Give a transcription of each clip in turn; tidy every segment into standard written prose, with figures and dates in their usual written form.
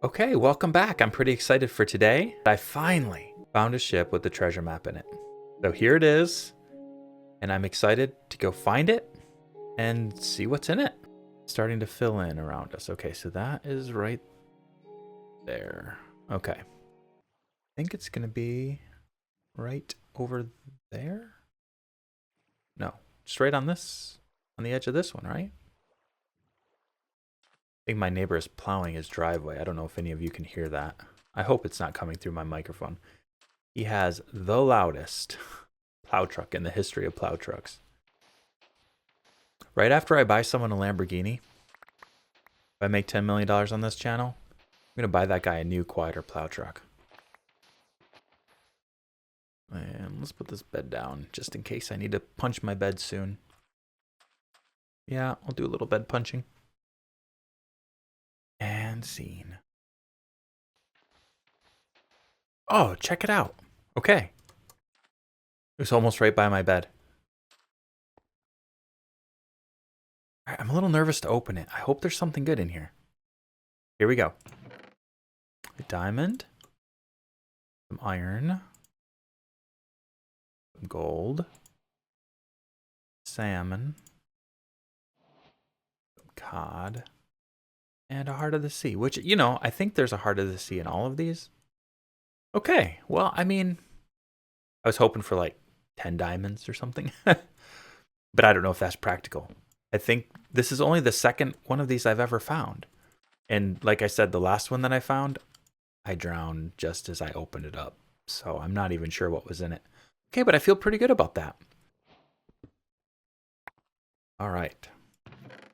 Okay, welcome back. I'm pretty excited for today. I finally found a ship with the treasure map in it. So here it is, and I'm excited to go find it and see what's in it. Starting to fill in around us. Okay, so that is right there. Okay. I think it's going to be right over there. No, just right on this, on the edge of this one, right? I think my neighbor is plowing his driveway. I don't know if any of you can hear that. I hope it's not coming through my microphone. He has the loudest plow truck in the history of plow trucks. Right after I buy someone a Lamborghini, if I make $10 million on this channel, I'm going to buy that guy a new, quieter plow truck. And let's put this bed down just in case I need to punch my bed soon. Yeah, I'll do a little bed punching. And scene. Oh, check it out. Okay. It was almost right by my bed. All right, I'm a little nervous to open it. I hope there's something good in here. Here we go. A diamond. Some iron. Some gold. Salmon. Some cod. And a heart of the sea, which, you know, I think there's a heart of the sea in all of these. Okay, well, I mean, I was hoping for like 10 diamonds or something, but I don't know if that's practical. I think this is only the second one of these I've ever found. And like I said, the last one that I found, I drowned just as I opened it up. So I'm not even sure what was in it. Okay, but I feel pretty good about that. All right.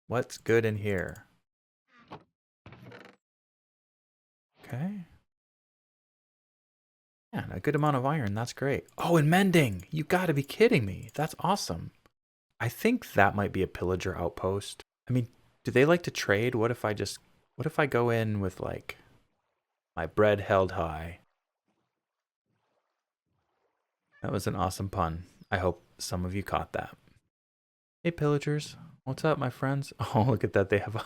What's good in here? Okay. Yeah, a good amount of iron. That's great. Oh, and mending. You got to be kidding me. That's awesome. I think that might be a pillager outpost. I mean, do they like to trade? What if I go in with like my bread held high? That was an awesome pun. I hope some of you caught that. Hey, pillagers. What's up, my friends? Oh, look at that. They have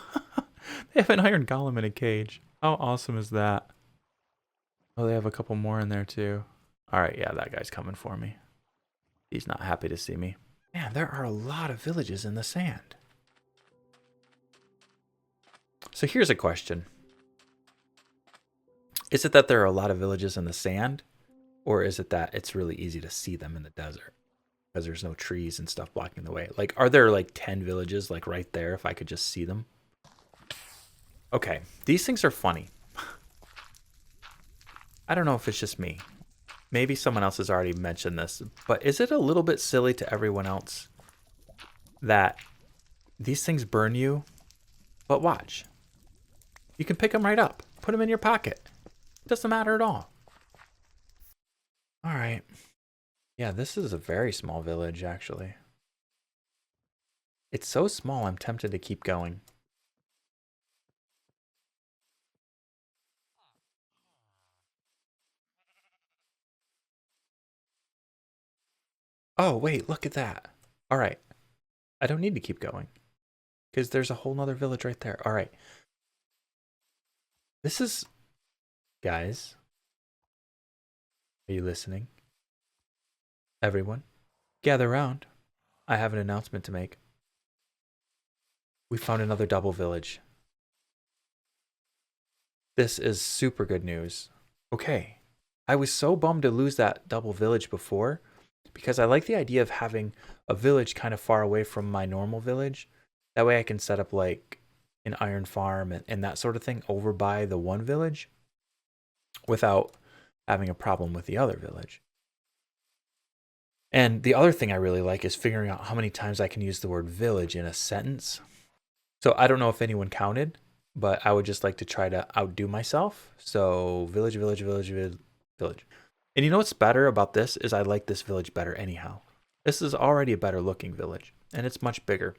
they have an iron golem in a cage. How awesome is that? Oh, they have a couple more in there too. All right, yeah, that guy's coming for me. He's not happy to see me. Man, there are a lot of villages in the sand. So here's a question. Is it that there are a lot of villages in the sand? Or is it that it's really easy to see them in the desert? Because there's no trees and stuff blocking the way. Like, are there like 10 villages like right there if I could just see them? Okay, these things are funny. I don't know if it's just me. Maybe someone else has already mentioned this, but is it a little bit silly to everyone else that these things burn you? But watch. You can pick them right up. Put them in your pocket. It doesn't matter at all. All right. Yeah, this is a very small village, actually. It's so small, I'm tempted to keep going. Oh, wait, look at that. All right. I don't need to keep going because there's a whole nother village right there. All right. This is, guys, are you listening? Everyone, gather around. I have an announcement to make. We found another double village. This is super good news. Okay. I was so bummed to lose that double village before because I like the idea of having a village kind of far away from my normal village. That way I can set up like an iron farm and that sort of thing over by the one village without having a problem with the other village. And the other thing I really like is figuring out how many times I can use the word village in a sentence. So I don't know if anyone counted, but I would just like to try to outdo myself. So village, village, village, village. And you know what's better about this is I like this village better anyhow. This is already a better looking village and it's much bigger.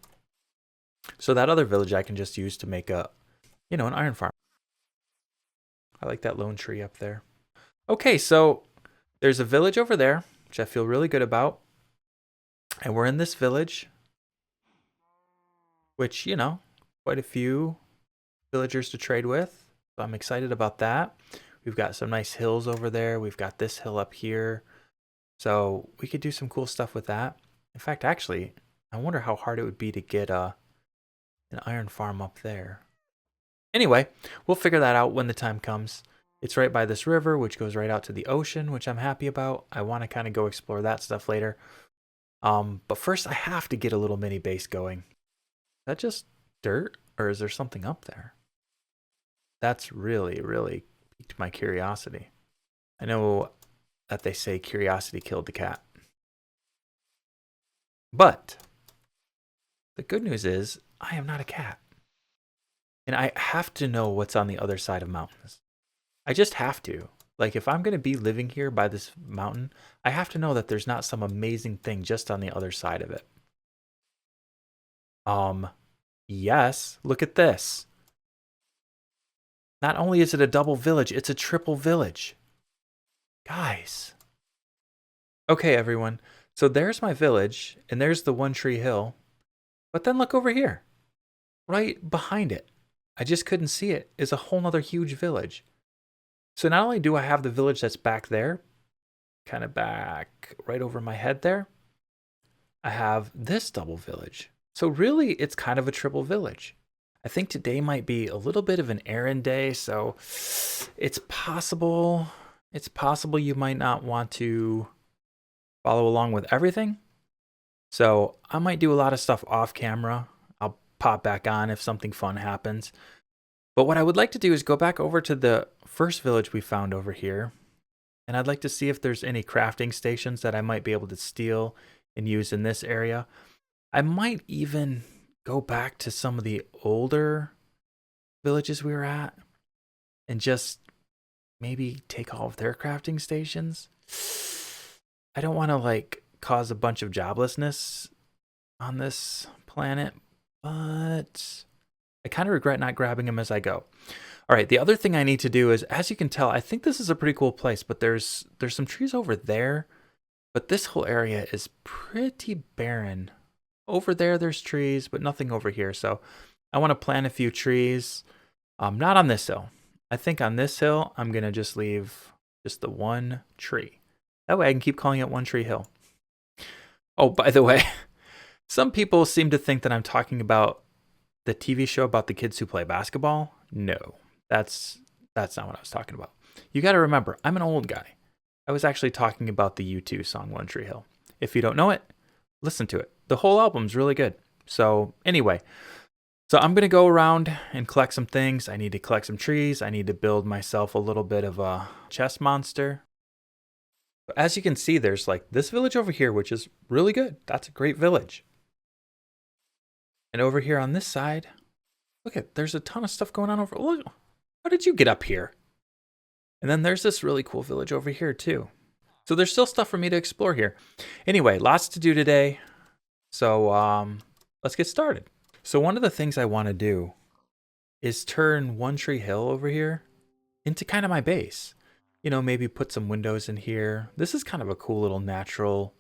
So that other village I can just use to make an iron farm. I like that lone tree up there. Okay, so there's a village over there, which I feel really good about. And we're in this village, which, quite a few villagers to trade with. So I'm excited about that. We've got some nice hills over there. We've got this hill up here. So we could do some cool stuff with that. In fact, actually, I wonder how hard it would be to get an iron farm up there. Anyway, we'll figure that out when the time comes. It's right by this river, which goes right out to the ocean, which I'm happy about. I want to kind of go explore that stuff later. But first, I have to get a little mini base going. Is that just dirt, or is there something up there? That's really, really piqued my curiosity. I know that they say curiosity killed the cat. But the good news is I am not a cat. And I have to know what's on the other side of mountains. I just have to. Like, if I'm going to be living here by this mountain, I have to know that there's not some amazing thing just on the other side of it. Yes, look at this. Not only is it a double village, it's a triple village. Guys. Okay, everyone. So there's my village, and there's the One Tree Hill. But then look over here. Right behind it, I just couldn't see it, is a whole nother huge village. So not only do I have the village that's back there, kind of back right over my head there, I have this double village. So really, it's kind of a triple village. I think today might be a little bit of an errand day, so it's possible you might not want to follow along with everything. So I might do a lot of stuff off camera. I'll pop back on if something fun happens. But what I would like to do is go back over to the first village we found over here. And I'd like to see if there's any crafting stations that I might be able to steal and use in this area. I might even go back to some of the older villages we were at and just maybe take all of their crafting stations. I don't want to like cause a bunch of joblessness on this planet, but I kind of regret not grabbing them as I go. All right, the other thing I need to do is, as you can tell, I think this is a pretty cool place, but there's some trees over there, but this whole area is pretty barren. Over there, there's trees, but nothing over here. So I want to plant a few trees. Not on this hill. I think on this hill, I'm going to just leave just the one tree. That way I can keep calling it One Tree Hill. Oh, by the way, some people seem to think that I'm talking about the TV show about the kids who play basketball. No, that's not what I was talking about. You got to remember, I'm an old guy. I was actually talking about the U2 song One Tree Hill. If you don't know it, listen to it. The whole album's really good. So anyway, so I'm going to go around and collect some things. I need to collect some trees. I need to build myself a little bit of a chest monster. But as you can see, there's like this village over here, which is really good. That's a great village. And over here on this side, look at, there's a ton of stuff going on over. Look, how did you get up here? And then there's this really cool village over here too. So there's still stuff for me to explore here. Anyway, lots to do today. So let's get started. So one of the things I want to do is turn One Tree Hill over here into kind of my base. You know, maybe put some windows in here. This is kind of a cool little natural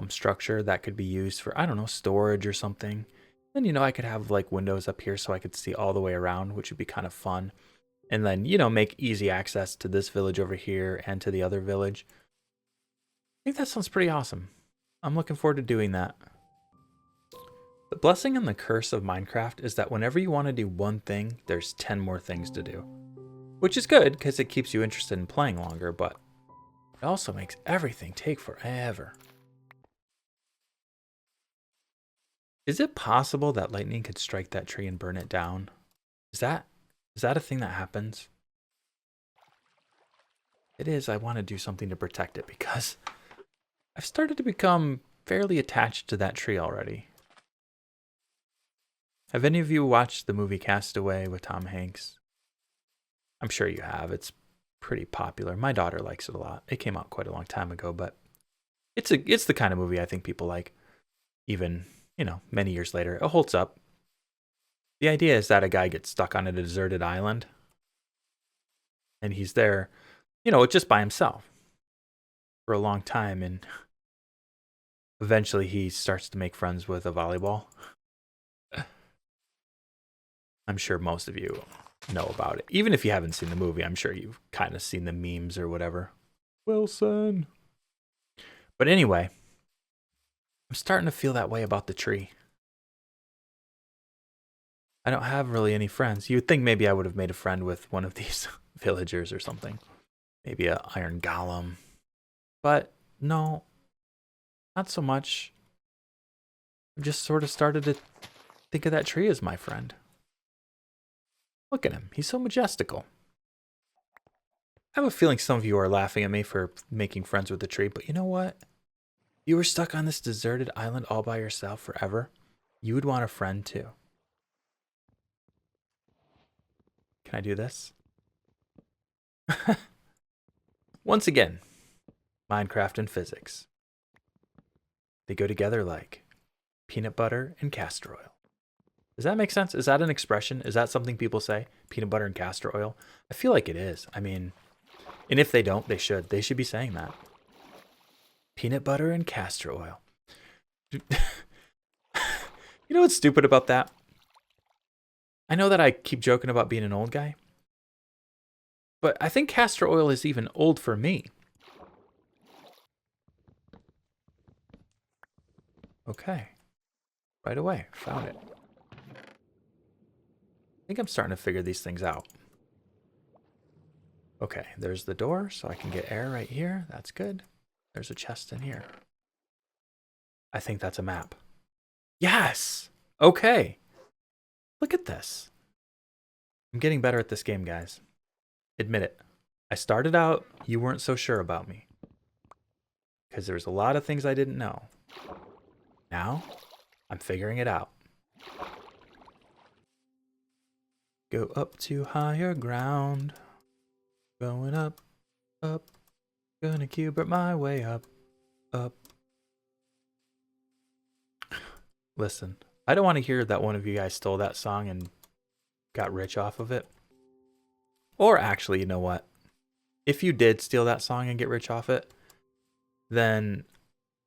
structure that could be used for, I don't know, storage or something. And, you know, I could have like windows up here so I could see all the way around, which would be kind of fun. And then, you know, make easy access to this village over here and to the other village. I think that sounds pretty awesome. I'm looking forward to doing that. The blessing and the curse of Minecraft is that whenever you want to do one thing, there's 10 more things to do. Which is good because it keeps you interested in playing longer, but it also makes everything take forever. Is it possible that lightning could strike that tree and burn it down? Is that a thing that happens? It is. I want to do something to protect it because I've started to become fairly attached to that tree already. Have any of you watched the movie Castaway with Tom Hanks? I'm sure you have. It's pretty popular. My daughter likes it a lot. It came out quite a long time ago, but it's the kind of movie I think people like, even, you know, many years later. It holds up. The idea is that a guy gets stuck on a deserted island, and he's there, you know, just by himself for a long time, and eventually he starts to make friends with a volleyball. I'm sure most of you know about it. Even if you haven't seen the movie, I'm sure you've kind of seen the memes or whatever. Wilson. But anyway, I'm starting to feel that way about the tree. I don't have really any friends. You would think maybe I would have made a friend with one of these villagers or something. Maybe a iron golem. But no, not so much. I've just sort of started to think of that tree as my friend. Look at him. He's so majestical. I have a feeling some of you are laughing at me for making friends with the tree, but you know what? You were stuck on this deserted island all by yourself forever. You would want a friend too. Can I do this? Once again, Minecraft and physics. They go together like peanut butter and castor oil. Does that make sense? Is that an expression? Is that something people say? Peanut butter and castor oil? I feel like it is. I mean, and if they don't, they should. They should be saying that. Peanut butter and castor oil. You know what's stupid about that? I know that I keep joking about being an old guy, but I think castor oil is even old for me. Okay. Right away. Found it. I think I'm starting to figure these things out. Okay, there's the door, so I can get air right here. That's good. There's a chest in here. I think that's a map. Yes! Okay. Look at this. I'm getting better at this game, guys. Admit it. I started out, you weren't so sure about me. Because there's a lot of things I didn't know. Now, I'm figuring it out. Go up to higher ground. Going up, up. Gonna cube my way up, up. Listen, I don't want to hear that one of you guys stole that song and got rich off of it. Or actually, you know what? If you did steal that song and get rich off it, then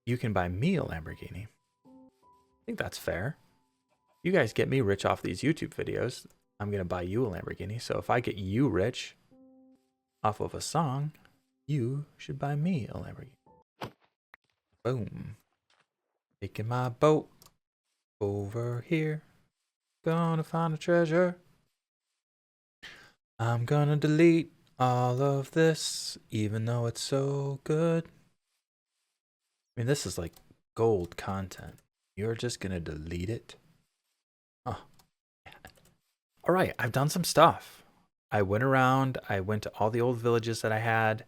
you can buy me a Lamborghini. I think that's fair. You guys get me rich off these YouTube videos. I'm going to buy you a Lamborghini. So if I get you rich off of a song, you should buy me a Lamborghini. Boom. Taking my boat over here. Gonna find a treasure. I'm gonna delete all of this, even though it's so good. I mean, this is like gold content. You're just gonna delete it? Oh. All right, I've done some stuff. I went around, I went to all the old villages that I had.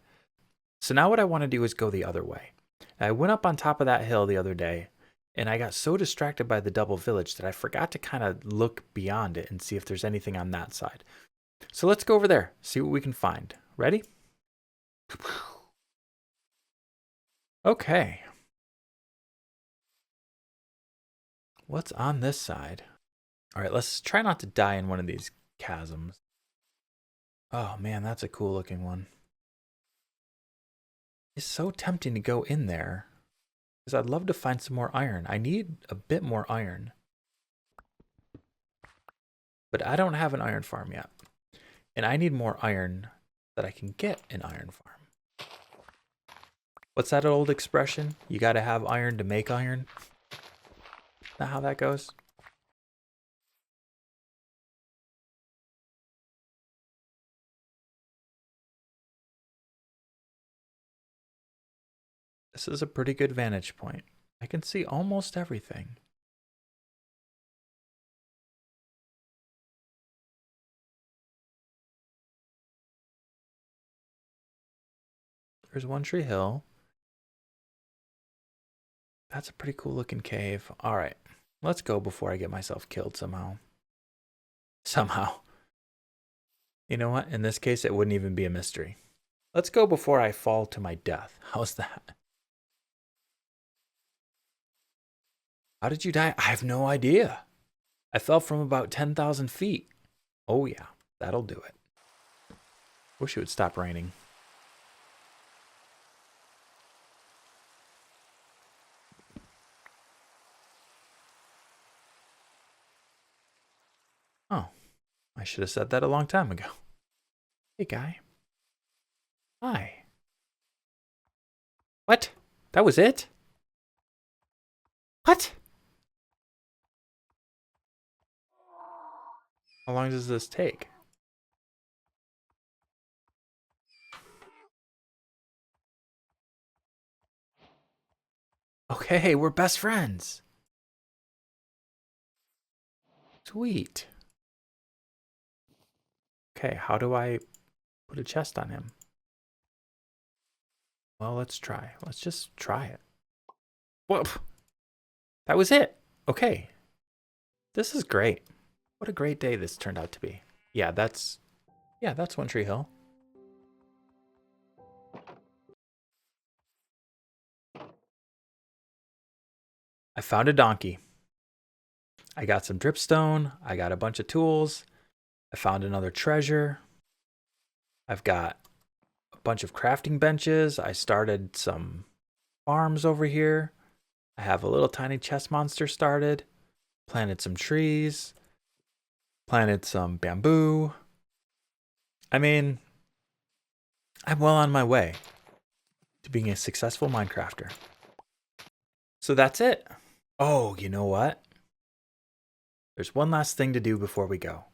So now what I want to do is go the other way. I went up on top of that hill the other day, and I got so distracted by the double village that I forgot to kind of look beyond it and see if there's anything on that side. So let's go over there, see what we can find. Ready? Okay. What's on this side? All right, let's try not to die in one of these chasms. Oh man, that's a cool looking one. It's so tempting to go in there because I'd love to find some more iron. I need a bit more iron. But I don't have an iron farm yet. And I need more iron that I can get an iron farm. What's that old expression? You gotta have iron to make iron? Is that how that goes? This is a pretty good vantage point. I can see almost everything. There's One Tree Hill. That's a pretty cool looking cave. All right, let's go before I get myself killed somehow. Somehow. You know what? In this case, it wouldn't even be a mystery. Let's go before I fall to my death. How's that? How did you die? I have no idea. I fell from about 10,000 feet. Oh yeah, that'll do it. Wish it would stop raining. Oh, I should have said that a long time ago. Hey, guy. Hi. What? That was it? What? How long does this take? Okay, we're best friends. Sweet. Okay, how do I put a chest on him? Well, let's try. Let's just try it. Whoa. That was it. Okay. This is great. What a great day this turned out to be. Yeah, that's One Tree Hill. I found a donkey. I got some dripstone. I got a bunch of tools. I found another treasure. I've got a bunch of crafting benches. I started some farms over here. I have a little tiny chest monster started. Planted some trees. Planted some bamboo. I mean, I'm well on my way to being a successful Minecrafter. So that's it. Oh, you know what? There's one last thing to do before we go.